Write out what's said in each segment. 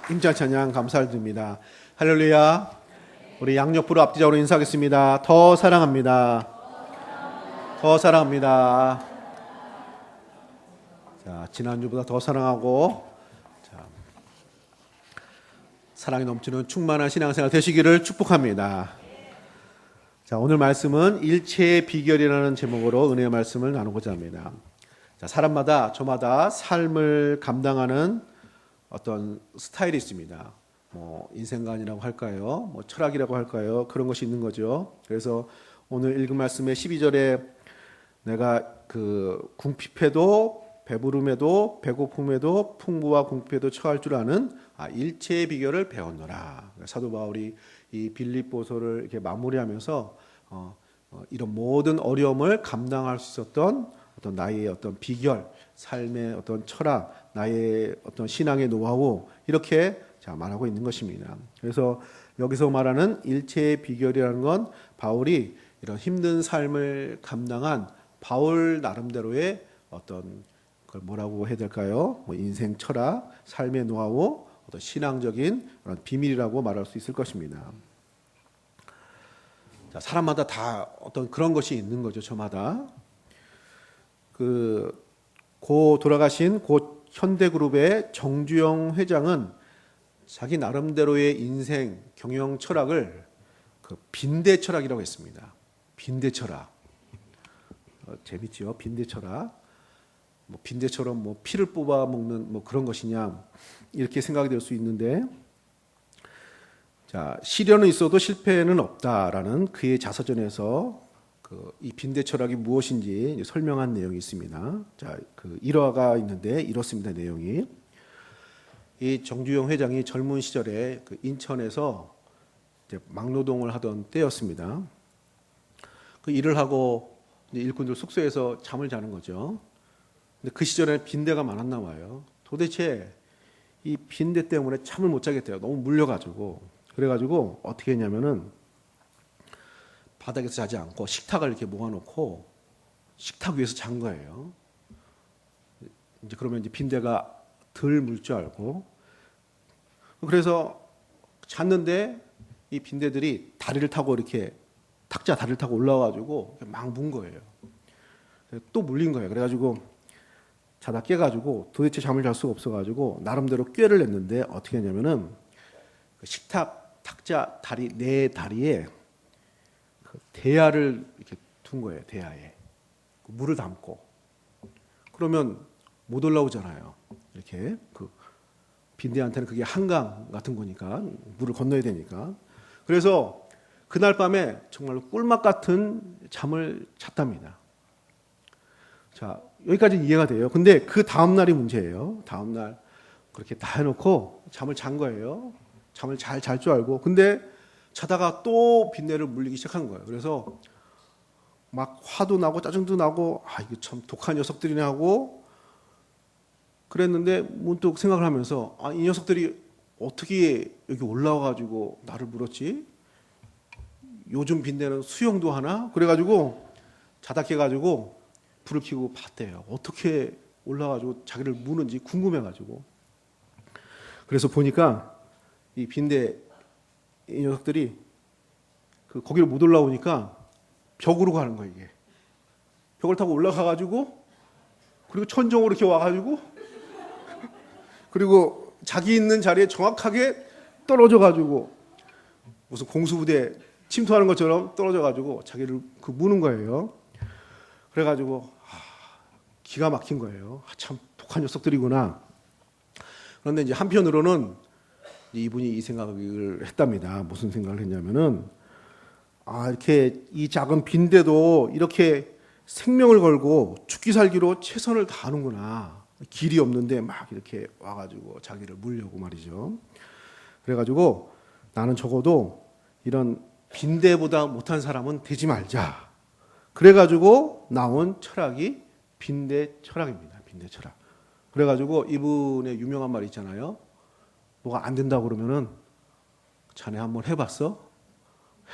힘찬 찬양 감사드립니다. 할렐루야. 우리 양옆으로 앞뒤적으로 인사하겠습니다. 더 사랑합니다. 더 사랑합니다. 자, 지난주보다 더 사랑하고 사랑이 넘치는 충만한 신앙생활 되시기를 축복합니다. 자, 오늘 말씀은 일체의 비결이라는 제목으로 은혜의 말씀을 나누고자 합니다. 자, 사람마다 저마다 삶을 감당하는 어떤 스타일이 있습니다. 인생관이라고 할까요? 철학이라고 할까요? 그런 것이 있는 거죠. 그래서 오늘 읽은 말씀의 12절에 내가 궁핍해도 배부름에도 배고픔에도 풍부와 궁핍에도 처할 줄 아는 일체의 비결을 배웠노라. 사도 바울이 이 빌립보서를 이렇게 마무리하면서 이런 모든 어려움을 감당할 수 있었던 어떤 나의 어떤 비결, 삶의 어떤 철학, 나의 어떤 신앙의 노하우 이렇게 말하고 있는 것입니다. 그래서 여기서 말하는 일체의 비결이라는 건 바울이 이런 힘든 삶을 감당한 바울 나름대로의 어떤 그걸 뭐라고 해야 될까요? 인생 철학, 삶의 노하우, 어떤 신앙적인 그런 비밀이라고 말할 수 있을 것입니다. 자, 사람마다 다 어떤 그런 것이 있는 거죠. 저마다. 돌아가신 고 현대그룹의 정주영 회장은 자기 나름대로의 인생 경영 철학을 빈대 철학이라고 했습니다. 빈대 철학. 재밌죠? 빈대 철학. 빈대처럼 피를 뽑아 먹는 그런 것이냐 이렇게 생각이 될 수 있는데, 자, 시련은 있어도 실패는 없다라는 그의 자서전에서 이 빈대 철학이 무엇인지 설명한 내용이 있습니다. 자, 일화가 있는데 이렇습니다. 내용이 이 정주영 회장이 젊은 시절에 인천에서 막노동을 하던 때였습니다. 그 일을 하고 일꾼들 숙소에서 잠을 자는 거죠. 근데 그 시절에 빈대가 많았나 봐요. 도대체 이 빈대 때문에 잠을 못 자겠대요. 너무 물려가지고. 그래가지고 어떻게 했냐면은 바닥에서 자지 않고 식탁을 이렇게 모아놓고 식탁 위에서 잔 거예요. 이제 그러면 이제 빈대가 덜 물 줄 알고. 그래서 잤는데 이 빈대들이 다리를 타고 이렇게 탁자 다리를 타고 올라와가지고 막 문 거예요. 또 물린 거예요. 그래가지고 자다 깨가지고 도대체 잠을 잘 수가 없어가지고 나름대로 꾀를 냈는데 어떻게 했냐면은 식탁 탁자 다리 네 다리에 대야를 이렇게 둔 거예요. 대야에 물을 담고. 그러면 못 올라오잖아요. 이렇게 빈대한테는 그게 한강 같은 거니까 물을 건너야 되니까. 그래서 그날 밤에 정말로 꿀맛 같은 잠을 잤답니다. 자, 여기까지 이해가 돼요. 근데 그 다음 날이 문제예요. 다음 날 그렇게 다 해놓고 잠을 잔 거예요. 잠을 잘 잘 줄 알고. 근데 자다가 또 빈대를 물리기 시작한 거예요. 그래서 막 화도 나고 짜증도 나고 이거 참 독한 녀석들이네 하고 그랬는데 문득 생각을 하면서 이 녀석들이 어떻게 여기 올라와가지고 나를 물었지? 요즘 빈대는 수영도 하나? 그래가지고 자다 깨가지고 불을 켜고 봤대요. 어떻게 올라와가지고 자기를 무는지 궁금해가지고. 그래서 보니까 이 빈대 이 녀석들이 거기를 못 올라오니까 벽으로 가는 거예요. 이게 벽을 타고 올라가가지고 그리고 천정으로 이렇게 와가지고 그리고 자기 있는 자리에 정확하게 떨어져가지고 무슨 공수부대 침투하는 것처럼 떨어져가지고 자기를 무는 거예요. 그래가지고 기가 막힌 거예요. 참 독한 녀석들이구나. 그런데 이제 한편으로는 이분이 이 생각을 했답니다. 무슨 생각을 했냐면은 이렇게 이 작은 빈대도 이렇게 생명을 걸고 죽기 살기로 최선을 다하는구나. 길이 없는데 막 이렇게 와가지고 자기를 물려고 말이죠. 그래가지고 나는 적어도 이런 빈대보다 못한 사람은 되지 말자. 그래가지고 나온 철학이 빈대 철학입니다. 빈대 철학. 그래가지고 이분의 유명한 말이 있잖아요. 뭐가 안 된다고 그러면은 자네 한번 해봤어?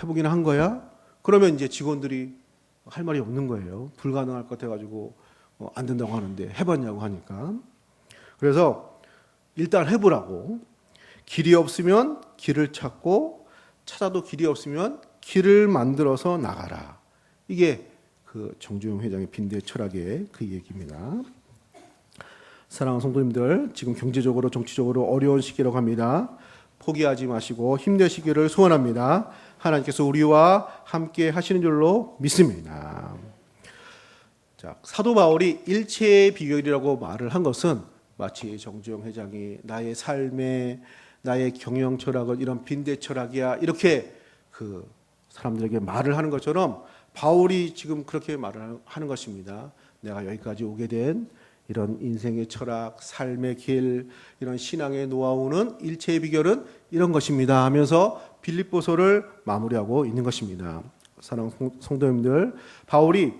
해보기는 한 거야? 그러면 이제 직원들이 할 말이 없는 거예요. 불가능할 것 같아가지고 안 된다고 하는데 해봤냐고 하니까. 그래서 일단 해보라고. 길이 없으면 길을 찾고 찾아도 길이 없으면 길을 만들어서 나가라. 이게 그 정주영 회장의 빈대 철학의 그 얘기입니다. 사랑하는 성도님들, 지금 경제적으로 정치적으로 어려운 시기라고 합니다. 포기하지 마시고 힘내시기를 소원합니다. 하나님께서 우리와 함께 하시는 줄로 믿습니다. 자, 사도 바울이 일체의 비결이라고 말을 한 것은 마치 정주영 회장이 나의 삶에 나의 경영 철학은 이런 빈대 철학이야 이렇게 그 사람들에게 말을 하는 것처럼 바울이 지금 그렇게 말을 하는 것입니다. 내가 여기까지 오게 된 이런 인생의 철학, 삶의 길, 이런 신앙의 노하우는 일체의 비결은 이런 것입니다 하면서 빌립보서를 마무리하고 있는 것입니다. 사랑하는 성도님들, 바울이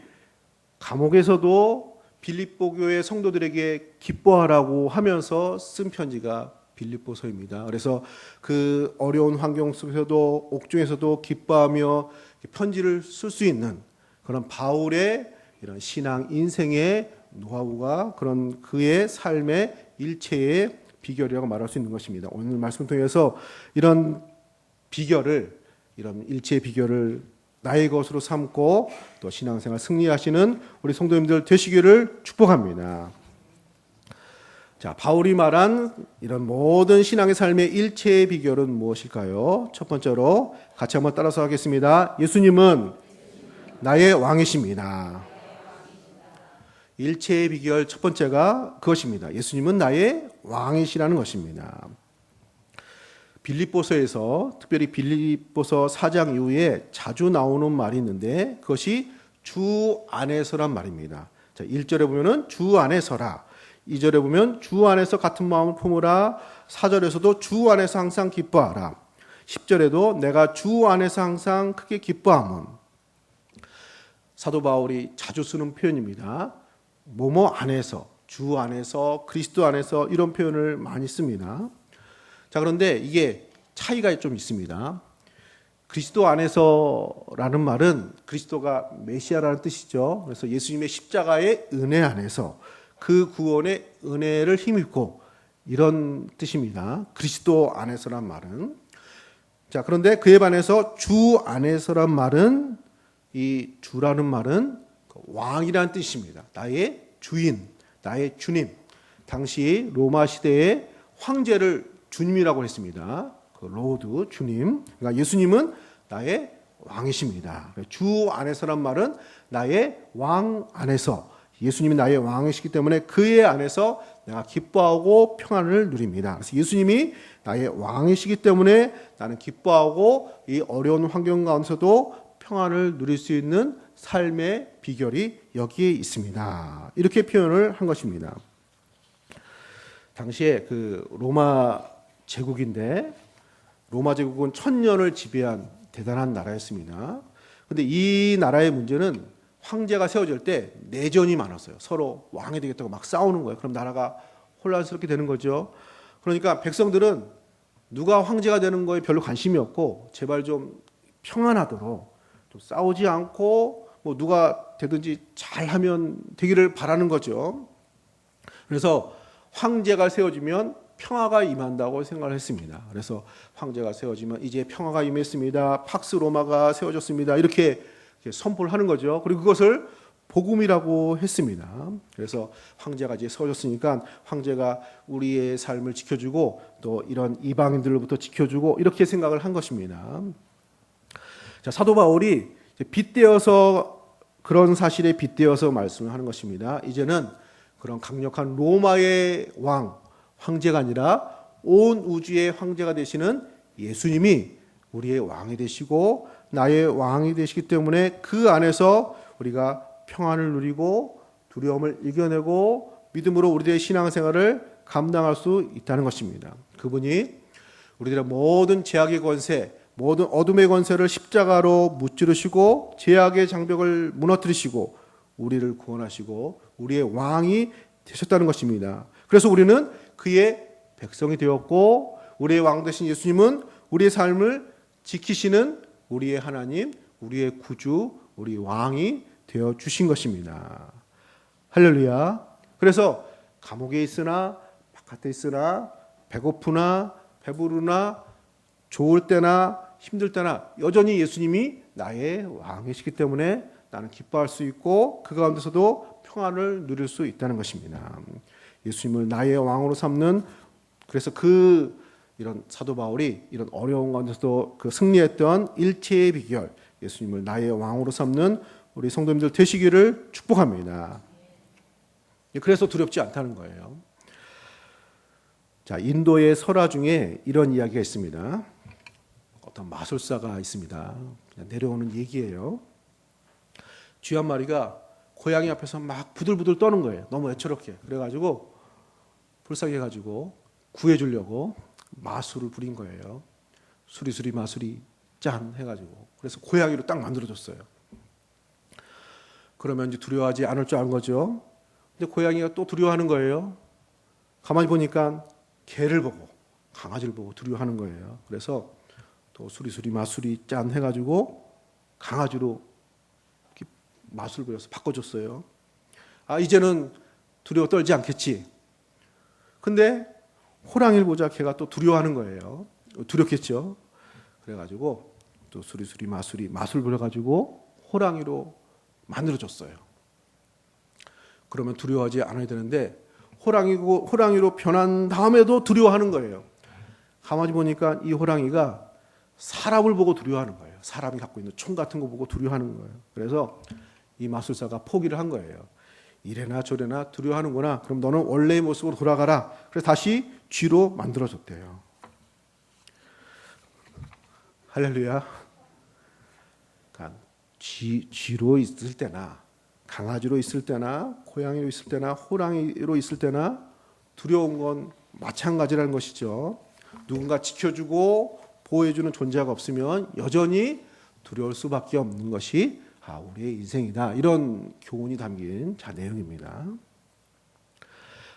감옥에서도 빌립보 교회 성도들에게 기뻐하라고 하면서 쓴 편지가 빌립보서입니다. 그래서 그 어려운 환경 속에서도 옥중에서도 기뻐하며 편지를 쓸 수 있는 그런 바울의 이런 신앙 인생의 노하우가 그런 그의 삶의 일체의 비결이라고 말할 수 있는 것입니다. 오늘 말씀을 통해서 이런 비결을, 이런 일체의 비결을 나의 것으로 삼고 또 신앙생활 승리하시는 우리 성도님들 되시기를 축복합니다. 자, 바울이 말한 이런 모든 신앙의 삶의 일체의 비결은 무엇일까요? 첫 번째로 같이 한번 따라서 하겠습니다. 예수님은 나의 왕이십니다. 일체의 비결 첫 번째가 그것입니다. 예수님은 나의 왕이시라는 것입니다. 빌립보서에서 특별히 빌립보서 4장 이후에 자주 나오는 말이 있는데 그것이 주 안에서란 말입니다. 자, 1절에 보면은 주 안에서라. 2절에 보면 주 안에서 같은 마음을 품으라. 4절에서도 주 안에서 항상 기뻐하라. 10절에도 내가 주 안에서 항상 크게 기뻐함은. 사도 바울이 자주 쓰는 표현입니다. 뭐뭐 안에서, 주 안에서, 그리스도 안에서 이런 표현을 많이 씁니다. 자, 그런데 이게 차이가 좀 있습니다. 그리스도 안에서라는 말은 그리스도가 메시아라는 뜻이죠. 그래서 예수님의 십자가의 은혜 안에서 그 구원의 은혜를 힘입고 이런 뜻입니다. 그리스도 안에서란 말은. 자, 그런데 그에 반해서 주 안에서란 말은 이 주라는 말은 왕이라는 뜻입니다. 나의 주인, 나의 주님. 당시 로마 시대의 황제를 주님이라고 했습니다. 그 로드, 주님. 그러니까 예수님은 나의 왕이십니다. 주 안에서란 말은 나의 왕 안에서, 예수님이 나의 왕이시기 때문에 그의 안에서 내가 기뻐하고 평안을 누립니다. 그래서 예수님이 나의 왕이시기 때문에 나는 기뻐하고 이 어려운 환경 가운데서도 평안을 누릴 수 있는 삶의 비결이 여기에 있습니다. 이렇게 표현을 한 것입니다. 당시에 그 로마 제국인데 로마 제국은 1000년을 지배한 대단한 나라였습니다. 그런데 이 나라의 문제는 황제가 세워질 때 내전이 많았어요. 서로 왕이 되겠다고 막 싸우는 거예요. 그럼 나라가 혼란스럽게 되는 거죠. 그러니까 백성들은 누가 황제가 되는 거에 별로 관심이 없고 제발 좀 평안하도록 좀 싸우지 않고 뭐 누가 되든지 잘하면 되기를 바라는 거죠. 그래서 황제가 세워지면 평화가 임한다고 생각을 했습니다. 그래서 황제가 세워지면 이제 평화가 임했습니다. 팍스 로마가 세워졌습니다. 이렇게 선포를 하는 거죠. 그리고 그것을 복음이라고 했습니다. 그래서 황제가 이제 세워졌으니까 황제가 우리의 삶을 지켜주고 또 이런 이방인들로부터 지켜주고 이렇게 생각을 한 것입니다. 자, 사도 바울이 빗대어서 그런 사실에 빗대어서 말씀을 하는 것입니다. 이제는 그런 강력한 로마의 황제가 아니라 온 우주의 황제가 되시는 예수님이 우리의 왕이 되시고 나의 왕이 되시기 때문에 그 안에서 우리가 평안을 누리고 두려움을 이겨내고 믿음으로 우리들의 신앙생활을 감당할 수 있다는 것입니다. 그분이 우리들의 모든 죄악의 권세, 모든 어둠의 권세를 십자가로 무찌르시고 죄악의 장벽을 무너뜨리시고 우리를 구원하시고 우리의 왕이 되셨다는 것입니다. 그래서 우리는 그의 백성이 되었고 우리의 왕 되신 예수님은 우리의 삶을 지키시는 우리의 하나님, 우리의 구주, 우리 왕이 되어 주신 것입니다. 할렐루야. 그래서 감옥에 있으나 바깥에 있으나 배고프나 배부르나 좋을 때나 힘들 때나 여전히 예수님이 나의 왕이시기 때문에 나는 기뻐할 수 있고 그 가운데서도 평안을 누릴 수 있다는 것입니다. 예수님을 나의 왕으로 삼는, 그래서 이런 사도 바울이 이런 어려운 가운데서도 그 승리했던 일체의 비결, 예수님을 나의 왕으로 삼는 우리 성도님들 되시기를 축복합니다. 그래서 두렵지 않다는 거예요. 자, 인도의 설화 중에 이런 이야기가 있습니다. 어떤 마술사가 있습니다. 그냥 내려오는 얘기예요. 쥐 한 마리가 고양이 앞에서 막 부들부들 떠는 거예요. 너무 애처롭게. 그래가지고 불쌍해가지고 구해주려고 마술을 부린 거예요. 수리수리 마술이 짠 해가지고. 그래서 고양이로 딱 만들어줬어요. 그러면 이제 두려워하지 않을 줄 아는 거죠. 근데 고양이가 또 두려워하는 거예요. 가만히 보니까 개를 보고 강아지를 보고 두려워하는 거예요. 그래서 또 수리수리 마술이 짠 해가지고 강아지로 이렇게 마술 부려서 바꿔줬어요. 아, 이제는 두려워 떨지 않겠지. 근데 호랑이를 보자 걔가 또 두려워하는 거예요. 두렵겠죠. 그래가지고 또 수리수리 마술이 마술 부려가지고 호랑이로 만들어줬어요. 그러면 두려워하지 않아야 되는데 호랑이로 변한 다음에도 두려워하는 거예요. 가만히 보니까 이 호랑이가 사람을 보고 두려워하는 거예요. 사람이 갖고 있는 총 같은 거 보고 두려워하는 거예요. 그래서 이 마술사가 포기를 한 거예요. 이래나 저래나 두려워하는구나. 그럼 너는 원래의 모습으로 돌아가라. 그래서 다시 쥐로 만들어줬대요. 할렐루야. 그러니까 쥐로 있을 때나 강아지로 있을 때나 고양이로 있을 때나 호랑이로 있을 때나 두려운 건 마찬가지라는 것이죠. 누군가 지켜주고 보호해주는 존재가 없으면 여전히 두려울 수밖에 없는 것이 우리의 인생이다. 이런 교훈이 담긴 내용입니다.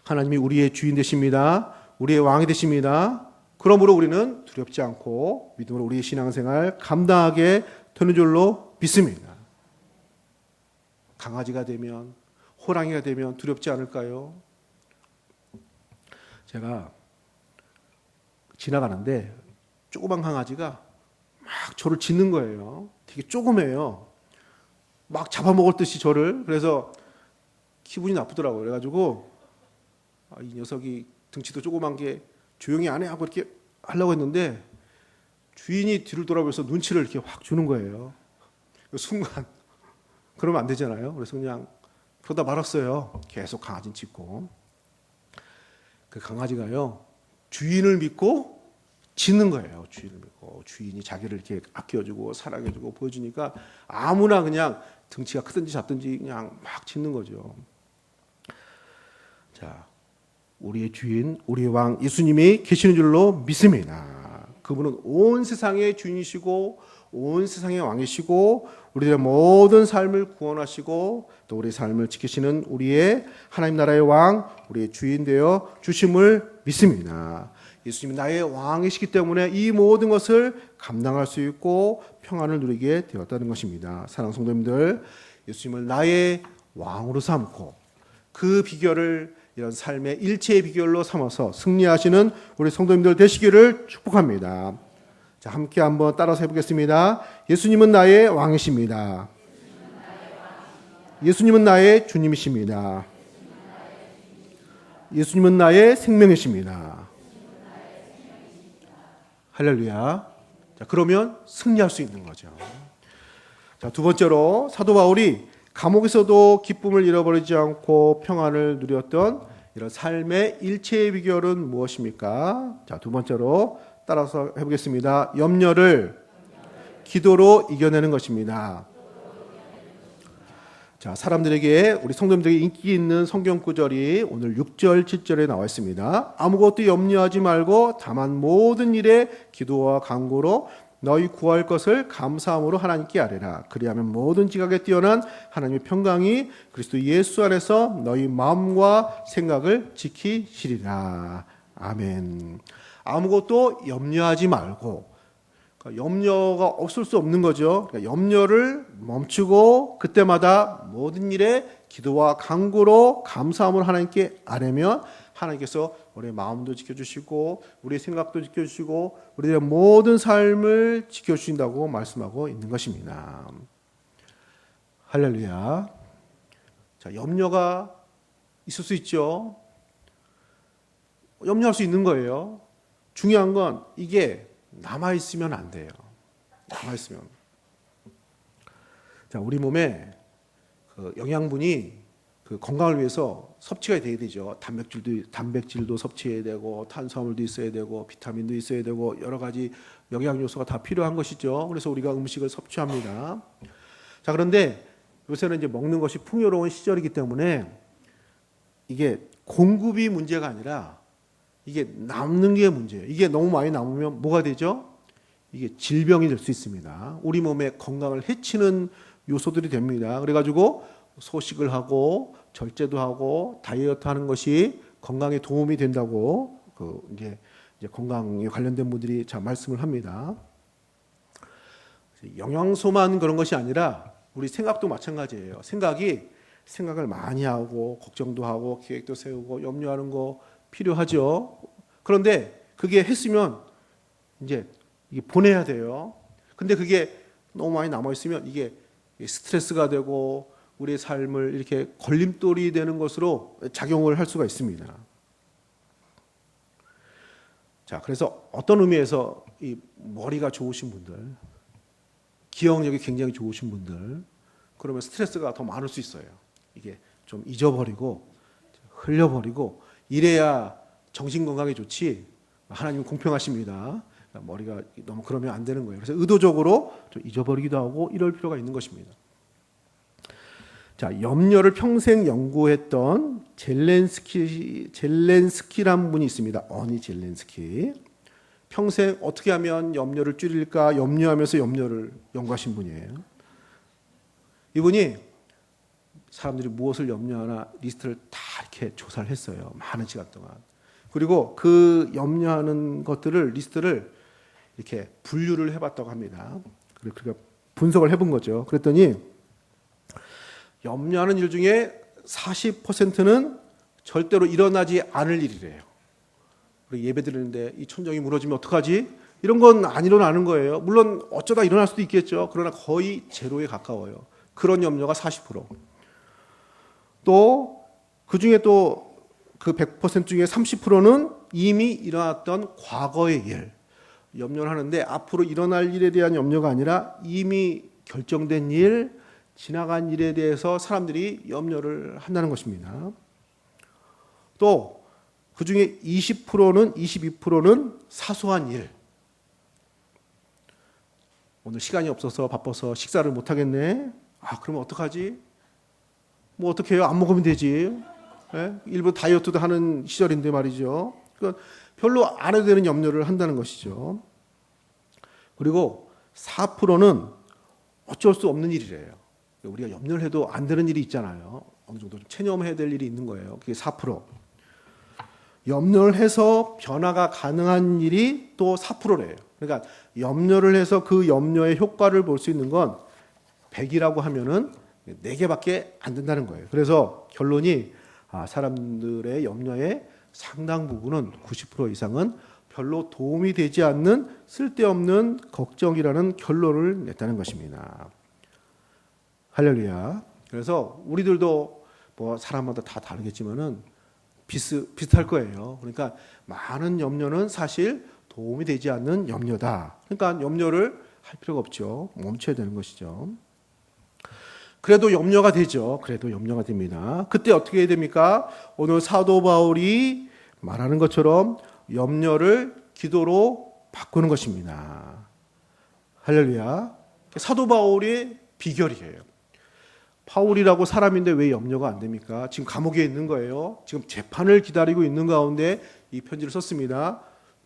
하나님이 우리의 주인 되십니다. 우리의 왕이 되십니다. 그러므로 우리는 두렵지 않고 믿음으로 우리의 신앙생활 감당하게 되는 줄로 믿습니다. 강아지가 되면, 호랑이가 되면 두렵지 않을까요? 제가 지나가는데 조그만 강아지가 막 저를 짖는 거예요. 되게 조그매요. 막 잡아먹을 듯이 저를. 그래서 기분이 나쁘더라고요. 그래가지고 이 녀석이 등치도 조그만 게 조용히 안 해 하고 이렇게 하려고 했는데 주인이 뒤를 돌아보면서 눈치를 이렇게 확 주는 거예요. 그 순간 그러면 안 되잖아요. 그래서 그냥 그러다 말았어요. 계속 강아지는 짖고. 그 강아지가요, 주인을 믿고 짖는 거예요. 주인을 믿고. 주인이 자기를 이렇게 아껴주고 사랑해주고 보여주니까 아무나 그냥 등치가 크든지 작든지 그냥 막 짖는 거죠. 자, 우리의 주인, 우리의 왕 예수님이 계시는 줄로 믿습니다. 그분은 온 세상의 주인이시고 온 세상의 왕이시고 우리의 모든 삶을 구원하시고 또 우리의 삶을 지키시는 우리의 하나님 나라의 왕, 우리의 주인 되어 주심을 믿습니다. 예수님이 나의 왕이시기 때문에 이 모든 것을 감당할 수 있고 평안을 누리게 되었다는 것입니다. 사랑하는 성도님들, 예수님을 나의 왕으로 삼고 그 비결을 이런 삶의 일체의 비결로 삼아서 승리하시는 우리 성도님들 되시기를 축복합니다. 자, 함께 한번 따라서 해보겠습니다. 예수님은 나의 왕이십니다. 예수님은 나의 주님이십니다. 예수님은 나의 생명이십니다. 할렐루야. 자, 그러면 승리할 수 있는 거죠. 자, 두 번째로 사도 바울이 감옥에서도 기쁨을 잃어버리지 않고 평안을 누렸던 이런 삶의 일체의 비결은 무엇입니까? 자, 두 번째로 따라서 해보겠습니다. 염려를 기도로 이겨내는 것입니다. 자, 사람들에게, 우리 성도님들에게 인기 있는 성경 구절이 오늘 6절, 7절에 나와 있습니다. 아무것도 염려하지 말고 다만 모든 일에 기도와 간구로 너희 구할 것을 감사함으로 하나님께 아뢰라. 그리하면 모든 지각에 뛰어난 하나님의 평강이 그리스도 예수 안에서 너희 마음과 생각을 지키시리라. 아멘. 아무것도 염려하지 말고, 그러니까 염려가 없을 수 없는 거죠. 그러니까 염려를 멈추고 그때마다 모든 일에 기도와 간구로 감사함으로 하나님께 아뢰면 하나님께서 우리의 마음도 지켜주시고 우리의 생각도 지켜주시고 우리의 모든 삶을 지켜주신다고 말씀하고 있는 것입니다. 할렐루야. 자, 염려가 있을 수 있죠. 염려할 수 있는 거예요. 중요한 건 이게 남아있으면 안 돼요. 남아있으면. 자, 우리 몸에 그 영양분이 그 건강을 위해서 섭취가 돼야 되죠. 단백질도 섭취해야 되고 탄수화물도 있어야 되고 비타민도 있어야 되고 여러 가지 영양 요소가 다 필요한 것이죠. 그래서 우리가 음식을 섭취합니다. 자, 그런데 요새는 이제 먹는 것이 풍요로운 시절이기 때문에 이게 공급이 문제가 아니라 이게 남는 게 문제예요. 이게 너무 많이 남으면 뭐가 되죠? 이게 질병이 될 수 있습니다. 우리 몸의 건강을 해치는 요소들이 됩니다. 그래가지고 소식을 하고 절제도 하고 다이어트 하는 것이 건강에 도움이 된다고 이제 건강에 관련된 분들이 자 말씀을 합니다. 영양소만 그런 것이 아니라 우리 생각도 마찬가지예요. 생각을 많이 하고 걱정도 하고 계획도 세우고 염려하는 거 필요하죠. 그런데 그게 했으면 이제 이게 보내야 돼요. 근데 그게 너무 많이 남아 있으면 이게 스트레스가 되고 우리의 삶을 이렇게 걸림돌이 되는 것으로 작용을 할 수가 있습니다. 자, 그래서 어떤 의미에서 이 머리가 좋으신 분들, 기억력이 굉장히 좋으신 분들, 그러면 스트레스가 더 많을 수 있어요. 이게 좀 잊어버리고 흘려버리고 이래야 정신 건강에 좋지. 하나님은 공평하십니다. 머리가 너무 그러면 안 되는 거예요. 그래서 의도적으로 좀 잊어버리기도 하고 이럴 필요가 있는 것입니다. 자, 염려를 평생 연구했던 젤렌스키라는 분이 있습니다. 어니 젤렌스키. 평생 어떻게 하면 염려를 줄일까 염려하면서 염려를 연구하신 분이에요. 이분이 사람들이 무엇을 염려하나 리스트를 다 이렇게 조사를 했어요. 많은 시간 동안. 그리고 그 염려하는 것들을 리스트를 이렇게 분류를 해봤다고 합니다. 그러니까 분석을 해본 거죠. 그랬더니 염려하는 일 중에 40%는 절대로 일어나지 않을 일이래요. 우리 예배 드리는데 이 천정이 무너지면 어떡하지? 이런 건 안 일어나는 거예요. 물론 어쩌다 일어날 수도 있겠죠. 그러나 거의 제로에 가까워요. 그런 염려가 40%. 또 그중에 또 그 100% 중에 30%는 이미 일어났던 과거의 일. 염려를 하는데 앞으로 일어날 일에 대한 염려가 아니라 이미 결정된 일, 지나간 일에 대해서 사람들이 염려를 한다는 것입니다. 또 그중에 20%는 22%는 사소한 일. 오늘 시간이 없어서 바빠서 식사를 못 하겠네. 아, 그러면 어떡하지? 뭐 어떻게 해요? 안 먹으면 되지. 예? 일부 다이어트도 하는 시절인데 말이죠. 그러니까 별로 안 해도 되는 염려를 한다는 것이죠. 그리고 4%는 어쩔 수 없는 일이래요. 우리가 염려를 해도 안 되는 일이 있잖아요. 어느 정도 좀 체념해야 될 일이 있는 거예요. 그게 4%. 염려를 해서 변화가 가능한 일이 또 4%래요. 그러니까 염려를 해서 그 염려의 효과를 볼 수 있는 건 100이라고 하면은 4개밖에 안 된다는 거예요. 그래서 결론이 사람들의 염려의 상당 부분은 90% 이상은 별로 도움이 되지 않는 쓸데없는 걱정이라는 결론을 냈다는 것입니다. 할렐루야. 그래서 우리들도 뭐 사람마다 다 다르겠지만은 비슷할 거예요. 그러니까 많은 염려는 사실 도움이 되지 않는 염려다. 그러니까 염려를 할 필요가 없죠. 멈춰야 되는 것이죠. 그래도 염려가 되죠. 그래도 염려가 됩니다. 그때 어떻게 해야 됩니까? 오늘 사도 바울이 말하는 것처럼 염려를 기도로 바꾸는 것입니다. 할렐루야. 사도 바울의 비결이에요. 바울이라고 사람인데 왜 염려가 안 됩니까? 지금 감옥에 있는 거예요. 지금 재판을 기다리고 있는 가운데 이 편지를 썼습니다.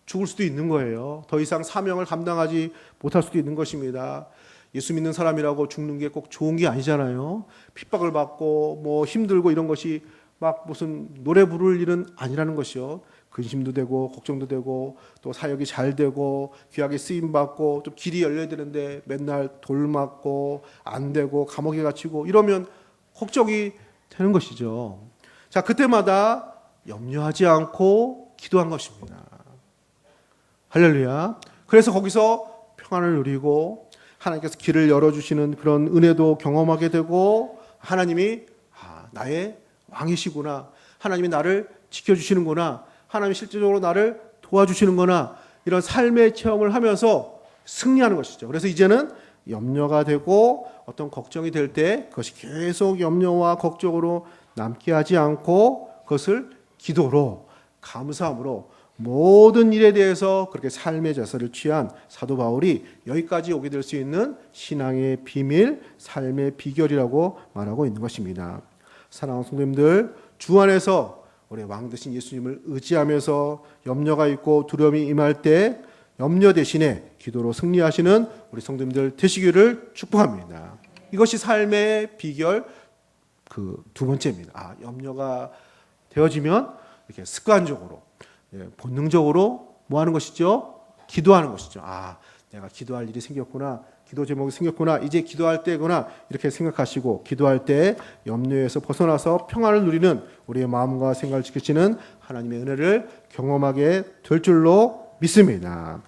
죽을 수도 있는 거예요. 더 이상 사명을 감당하지 못할 수도 있는 것입니다. 예수 믿는 사람이라고 죽는 게 꼭 좋은 게 아니잖아요. 핍박을 받고 뭐 힘들고 이런 것이 막 무슨 노래 부를 일은 아니라는 것이요. 근심도 되고 걱정도 되고 또 사역이 잘 되고 귀하게 쓰임 받고 또 길이 열려야 되는데 맨날 돌 맞고 안 되고 감옥에 갇히고 이러면 걱정이 되는 것이죠. 자, 그때마다 염려하지 않고 기도한 것입니다. 할렐루야. 그래서 거기서 평안을 누리고 하나님께서 길을 열어주시는 그런 은혜도 경험하게 되고 하나님이 나의 왕이시구나. 하나님이 나를 지켜주시는구나. 하나님이 실제적으로 나를 도와주시는구나. 이런 삶의 체험을 하면서 승리하는 것이죠. 그래서 이제는 염려가 되고 어떤 걱정이 될 때 그것이 계속 염려와 걱정으로 남게 하지 않고 그것을 기도로 감사함으로 모든 일에 대해서 그렇게 삶의 자세를 취한 사도 바울이 여기까지 오게 될 수 있는 신앙의 비밀, 삶의 비결이라고 말하고 있는 것입니다. 사랑하는 성도님들, 주 안에서 우리 왕 되신 예수님을 의지하면서 염려가 있고 두려움이 임할 때 염려 대신에 기도로 승리하시는 우리 성도님들 되시기를 축복합니다. 이것이 삶의 비결 그 두 번째입니다. 염려가 되어지면 이렇게 습관적으로 본능적으로 뭐 하는 것이죠? 기도하는 것이죠. 내가 기도할 일이 생겼구나. 기도 제목이 생겼구나. 이제 기도할 때구나. 이렇게 생각하시고 기도할 때 염려에서 벗어나서 평안을 누리는 우리의 마음과 생각을 지키시는 하나님의 은혜를 경험하게 될 줄로 믿습니다.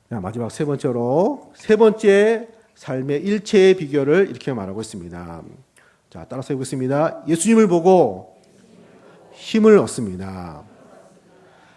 마지막 세 번째로 세 번째 삶의 일체의 비결을 이렇게 말하고 있습니다. 자, 따라서 해보겠습니다. 예수님을 보고 힘을 얻습니다.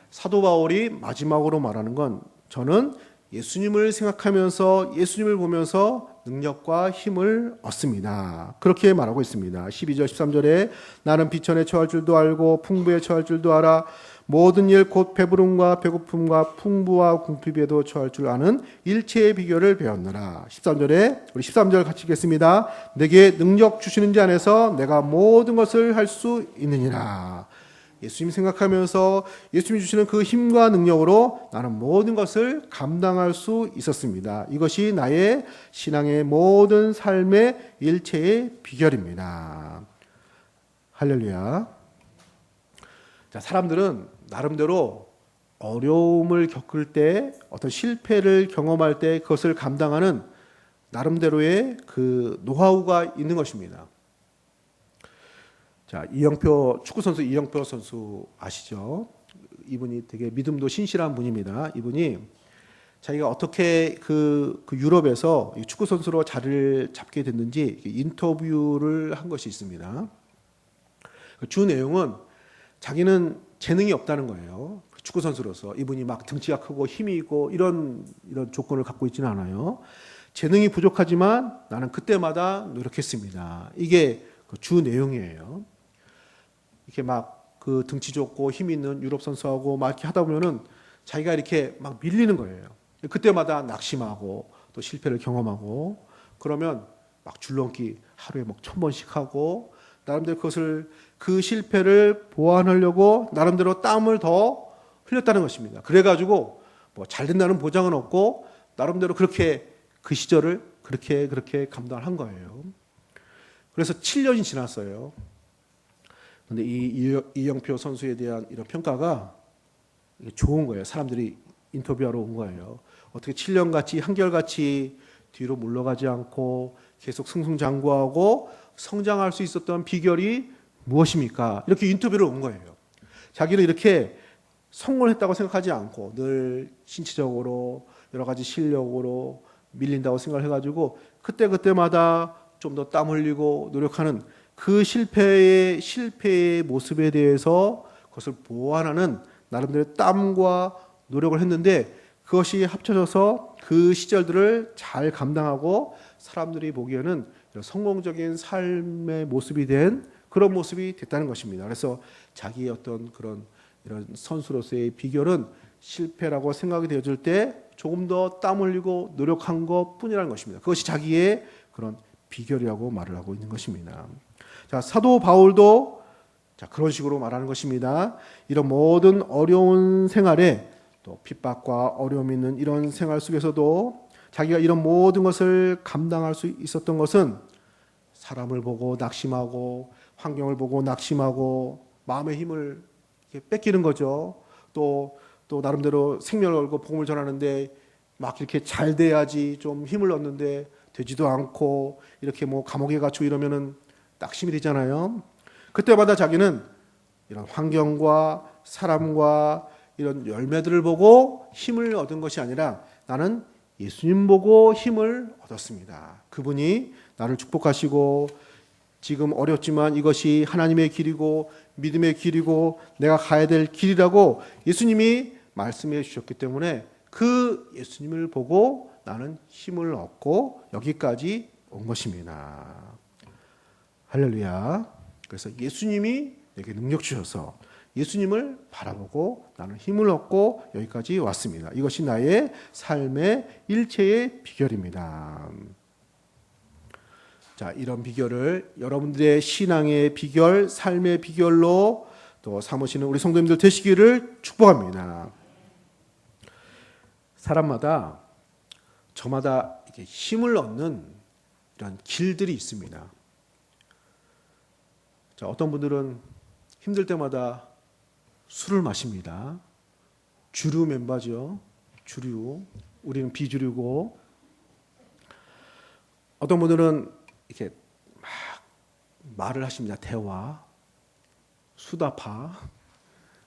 사도 바울이 마지막으로 말하는 건 저는 예수님을 생각하면서 예수님을 보면서 능력과 힘을 얻습니다. 그렇게 말하고 있습니다. 12절 13절에 나는 비천에 처할 줄도 알고 풍부에 처할 줄도 알아 모든 일 곧 배부름과 배고픔과 풍부와 궁핍에도 처할 줄 아는 일체의 비결을 배웠노라. 13절에 우리 13절 같이 읽겠습니다. 내게 능력 주시는 자 안에서 내가 모든 것을 할 수 있느니라. 예수님 생각하면서 예수님이 주시는 그 힘과 능력으로 나는 모든 것을 감당할 수 있었습니다. 이것이 나의 신앙의 모든 삶의 일체의 비결입니다. 할렐루야. 자, 사람들은 나름대로 어려움을 겪을 때 어떤 실패를 경험할 때 그것을 감당하는 나름대로의 그 노하우가 있는 것입니다. 자, 축구선수 이영표 선수 아시죠? 이분이 되게 믿음도 신실한 분입니다. 이분이 자기가 어떻게 그 유럽에서 축구선수로 자리를 잡게 됐는지 인터뷰를 한 것이 있습니다. 주 내용은 자기는 재능이 없다는 거예요. 축구선수로서. 이분이 막 등치가 크고 힘이 있고 이런 조건을 갖고 있지는 않아요. 재능이 부족하지만 나는 그때마다 노력했습니다. 이게 주 내용이에요. 이렇게 막 그 등치 좋고 힘 있는 유럽 선수하고 막 이렇게 하다 보면은 자기가 이렇게 막 밀리는 거예요. 그때마다 낙심하고 또 실패를 경험하고 그러면 막 줄넘기 하루에 막 1000번씩 하고 나름대로 그 실패를 보완하려고 나름대로 땀을 더 흘렸다는 것입니다. 그래가지고 뭐 잘 된다는 보장은 없고 나름대로 그렇게 그 시절을 그렇게 감당을 한 거예요. 그래서 7년이 지났어요. 그런데 이영표 선수에 대한 이런 평가가 좋은 거예요. 사람들이 인터뷰하러 온 거예요. 어떻게 7년같이 한결같이 뒤로 물러가지 않고 계속 승승장구하고 성장할 수 있었던 비결이 무엇입니까? 이렇게 인터뷰를 온 거예요. 자기는 이렇게 성공했다고 생각하지 않고 늘 신체적으로 여러 가지 실력으로 밀린다고 생각을 해가지고 그때마다 좀 더 땀 흘리고 노력하는 그 실패의 모습에 대해서 그것을 보완하는 나름대로 땀과 노력을 했는데 그것이 합쳐져서 그 시절들을 잘 감당하고 사람들이 보기에는 성공적인 삶의 모습이 된 그런 모습이 됐다는 것입니다. 그래서 자기의 어떤 이런 선수로서의 비결은 실패라고 생각이 되어질 때 조금 더 땀 흘리고 노력한 것 뿐이라는 것입니다. 그것이 자기의 그런 비결이라고 말을 하고 있는 것입니다. 자, 사도 바울도 그런 식으로 말하는 것입니다. 이런 모든 어려운 생활에 또 핍박과 어려움이 있는 이런 생활 속에서도 자기가 이런 모든 것을 감당할 수 있었던 것은 사람을 보고 낙심하고 환경을 보고 낙심하고 마음의 힘을 뺏기는 거죠. 또 나름대로 생명을 걸고 복음을 전하는데 막 이렇게 잘 돼야지 좀 힘을 얻는데 되지도 않고 이렇게 뭐 감옥에 갇히고 이러면은 낙심이 되잖아요. 그때마다 자기는 이런 환경과 사람과 이런 열매들을 보고 힘을 얻은 것이 아니라 나는 예수님 보고 힘을 얻었습니다. 그분이 나를 축복하시고 지금 어렵지만 이것이 하나님의 길이고 믿음의 길이고 내가 가야 될 길이라고 예수님이 말씀해 주셨기 때문에 그 예수님을 보고 나는 힘을 얻고 여기까지 온 것입니다. 할렐루야. 그래서 예수님이 내게 능력 주셔서 예수님을 바라보고 나는 힘을 얻고 여기까지 왔습니다. 이것이 나의 삶의 일체의 비결입니다. 자, 이런 비결을 여러분들의 신앙의 비결, 삶의 비결로 또 삼으시는 우리 성도님들 되시기를 축복합니다. 사람마다 저마다 이렇게 힘을 얻는 이런 길들이 있습니다. 자, 어떤 분들은 힘들 때마다 술을 마십니다. 주류 멤버죠. 주류. 우리는 비주류고. 어떤 분들은 이렇게 막 말을 하십니다. 대화, 수다파.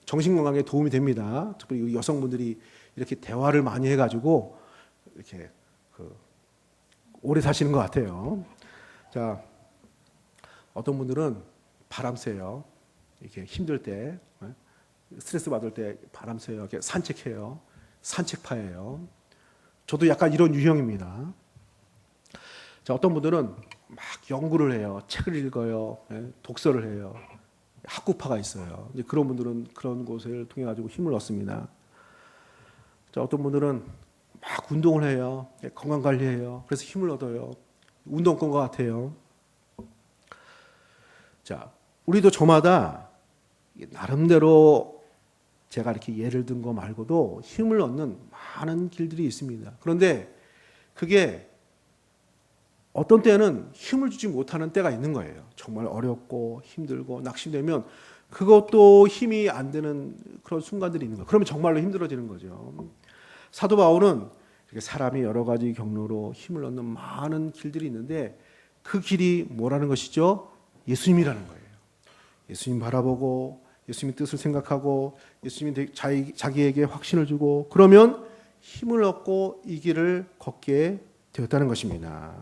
정신건강에 도움이 됩니다. 특히 여성분들이 이렇게 대화를 많이 해가지고 이렇게 오래 사시는 것 같아요. 자, 어떤 분들은 바람 쐬요. 이렇게 힘들 때, 스트레스 받을 때 바람 쐬요. 이렇게 산책해요. 산책파예요. 저도 약간 이런 유형입니다. 자, 어떤 분들은 막 연구를 해요. 책을 읽어요. 독서를 해요. 학구파가 있어요. 이제 그런 분들은 그런 곳을 통해 가지고 힘을 얻습니다. 자, 어떤 분들은 막 운동을 해요. 건강 관리해요. 그래서 힘을 얻어요. 운동권과 같아요. 자, 우리도 저마다 나름대로 제가 이렇게 예를 든 거 말고도 힘을 얻는 많은 길들이 있습니다. 그런데 그게 어떤 때는 힘을 주지 못하는 때가 있는 거예요. 정말 어렵고 힘들고 낙심되면 그것도 힘이 안 되는 그런 순간들이 있는 거예요. 그러면 정말로 힘들어지는 거죠. 사도 바울은 이렇게 사람이 여러 가지 경로로 힘을 얻는 많은 길들이 있는데 그 길이 뭐라는 것이죠? 예수님이라는 거예요. 예수님 바라보고 예수님의 뜻을 생각하고 예수님이 자기에게 확신을 주고 그러면 힘을 얻고 이 길을 걷게 되었다는 것입니다.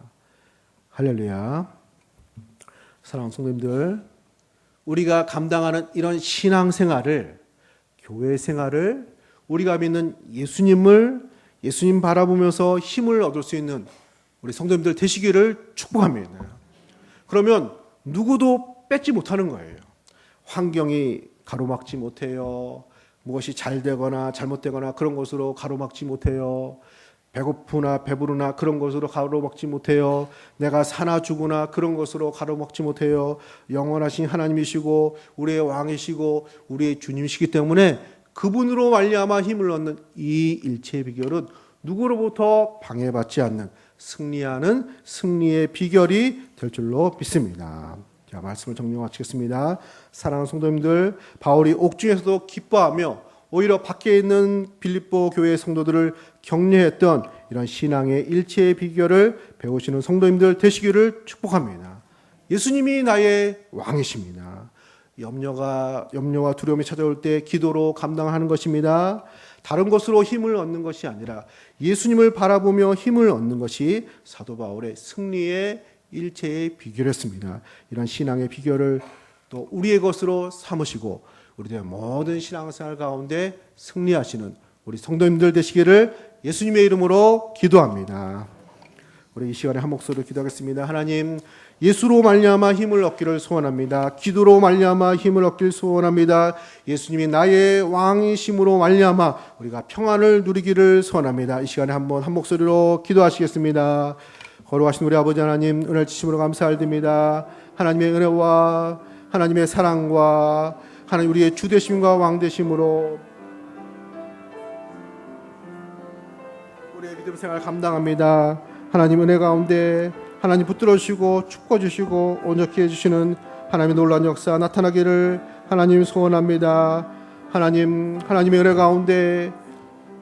할렐루야. 사랑하는 성도님들, 우리가 감당하는 이런 신앙생활을, 교회 생활을 우리가 믿는 예수님 바라보면서 힘을 얻을 수 있는 우리 성도님들 되시기를 축복합니다. 그러면 누구도 뺏지 못하는 거예요. 환경이 가로막지 못해요. 무엇이 잘 되거나 잘못되거나 그런 것으로 가로막지 못해요. 배고프나 배부르나 그런 것으로 가로막지 못해요. 내가 사나 죽으나 그런 것으로 가로막지 못해요. 영원하신 하나님이시고 우리의 왕이시고 우리의 주님이시기 때문에 그분으로 말미암아 힘을 얻는 이 일체의 비결은 누구로부터 방해받지 않는 승리하는 승리의 비결이 될 줄로 믿습니다. 자, 말씀을 정리하고 마치겠습니다. 사랑하는 성도님들, 바울이 옥중에서도 기뻐하며 오히려 밖에 있는 빌립보 교회 성도들을 격려했던 이런 신앙의 일체의 비결을 배우시는 성도님들 되시기를 축복합니다. 예수님이 나의 왕이십니다. 염려와 두려움이 찾아올 때 기도로 감당하는 것입니다. 다른 것으로 힘을 얻는 것이 아니라 예수님을 바라보며 힘을 얻는 것이 사도 바울의 승리의 일체의 비결이었습니다. 이런 신앙의 비결을 또 우리의 것으로 삼으시고 우리의 모든 신앙생활 가운데 승리하시는 우리 성도님들 되시기를 예수님의 이름으로 기도합니다. 우리 이 시간에 한 목소리로 기도하겠습니다. 하나님, 예수로 말미암아 힘을 얻기를 소원합니다. 기도로 말미암아 힘을 얻기를 소원합니다. 예수님이 나의 왕이심으로 말미암아 우리가 평안을 누리기를 소원합니다. 이 시간에 한번 한 목소리로 기도하시겠습니다. 거룩하신 우리 아버지 하나님, 은혜를 주심으로 감사드립니다. 하나님의 은혜와 하나님의 사랑과 하나님 우리의 주 되심과 왕 되심으로 우리의 믿음 생활 감당합니다. 하나님 은혜 가운데 하나님 붙들어 주시고 축복해 주시고 온전케 해 주시는 하나님의 놀라운 역사 나타나기를 하나님 소원합니다. 하나님의 은혜 가운데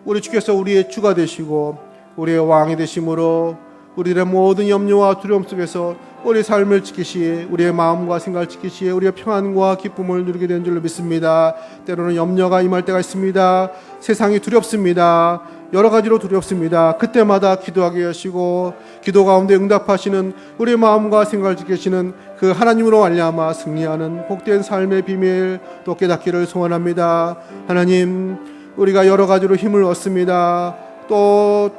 우리 주께서 우리의 주가 되시고 우리의 왕이 되심으로 우리의 모든 염려와 두려움 속에서 우리 삶을 지키시에, 우리의 마음과 생각을 지키시에 우리의 평안과 기쁨을 누리게 된 줄로 믿습니다. 때로는 염려가 임할 때가 있습니다. 세상이 두렵습니다. 여러 가지로 두렵습니다. 그때마다 기도하게 하시고 기도 가운데 응답하시는 우리의 마음과 생각을 지키시는 그 하나님으로 말미암아 승리하는 복된 삶의 비밀 또 깨닫기를 소원합니다. 하나님, 우리가 여러 가지로 힘을 얻습니다. 또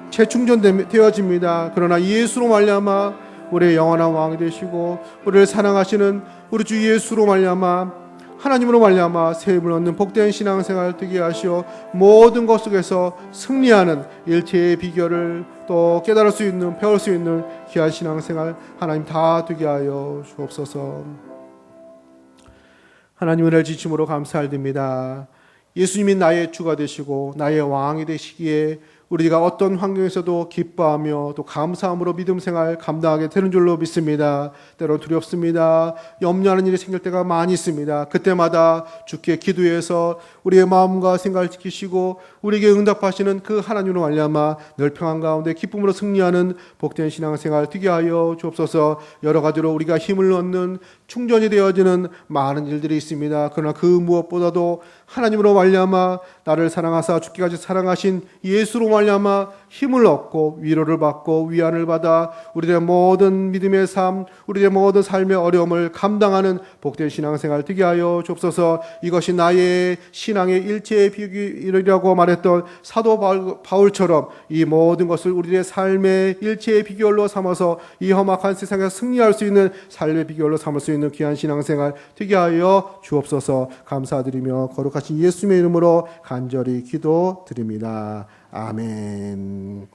재충전되어집니다. 그러나 예수로 말미암아 우리의 영원한 왕이 되시고 우리를 사랑하시는 우리 주 예수로 말미암아 하나님으로 말미암아 새 힘을 얻는 복된 신앙생활을 되게 하시어 모든 것 속에서 승리하는 일체의 비결을 또 깨달을 수 있는, 배울 수 있는 귀한 신앙생활 하나님 다 되게 하여 주옵소서. 하나님 은혜를 지침으로 감사드립니다. 예수님이 나의 주가 되시고 나의 왕이 되시기에 우리가 어떤 환경에서도 기뻐하며 또 감사함으로 믿음 생활 감당하게 되는 줄로 믿습니다. 때로 두렵습니다. 염려하는 일이 생길 때가 많이 있습니다. 그때마다 주께 기도해서 우리의 마음과 생각을 지키시고 우리에게 응답하시는 그 하나님으로 말미암아 늘 평안 가운데 기쁨으로 승리하는 복된 신앙생활 되게 하여 주옵소서. 여러 가지로 우리가 힘을 얻는 충전이 되어지는 많은 일들이 있습니다. 그러나 그 무엇보다도 하나님으로 말미암아 나를 사랑하사 죽기까지 사랑하신 예수로 말미암아 힘을 얻고 위로를 받고 위안을 받아 우리의 모든 믿음의 삶, 우리의 모든 삶의 어려움을 감당하는 복된 신앙생활 되게 하여 주옵소서. 이것이 나의 신앙의 일체의 비결이라고 말했던 사도 바울처럼 이 모든 것을 우리의 삶의 일체의 비결로 삼아서 이 험악한 세상에서 승리할 수 있는 삶의 비결로 삼을 수 있는 귀한 신앙생활 되게 하여 주옵소서. 감사드리며 거룩하신 예수님의 이름으로 간절히 기도드립니다. 아멘.